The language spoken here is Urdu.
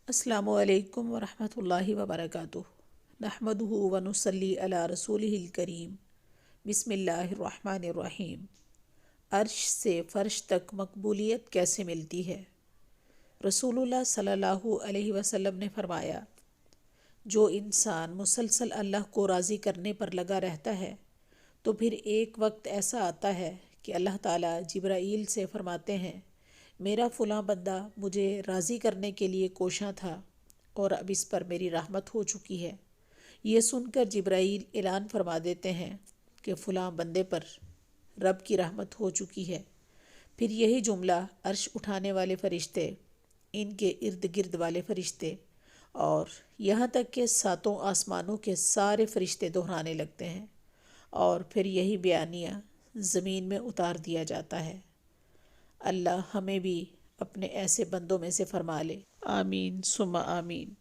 السلام علیکم ورحمۃ اللہ وبرکاتہ۔ نحمدہ ونصلی علی رسولہ الکریم۔ بسم اللہ الرحمن الرحیم۔ عرش سے فرش تک مقبولیت کیسے ملتی ہے؟ رسول اللہ صلی اللہ علیہ وسلم نے فرمایا، جو انسان مسلسل اللہ کو راضی کرنے پر لگا رہتا ہے تو پھر ایک وقت ایسا آتا ہے کہ اللہ تعالیٰ جبرائیل سے فرماتے ہیں، میرا فلاں بندہ مجھے راضی کرنے کے لیے کوشاں تھا اور اب اس پر میری رحمت ہو چکی ہے۔ یہ سن کر جبرائیل اعلان فرما دیتے ہیں کہ فلاں بندے پر رب کی رحمت ہو چکی ہے۔ پھر یہی جملہ عرش اٹھانے والے فرشتے، ان کے ارد گرد والے فرشتے اور یہاں تک کہ ساتوں آسمانوں کے سارے فرشتے دہرانے لگتے ہیں، اور پھر یہی بیانیہ زمین میں اتار دیا جاتا ہے۔ اللہ ہمیں بھی اپنے ایسے بندوں میں سے فرما لے، آمین ثم آمین۔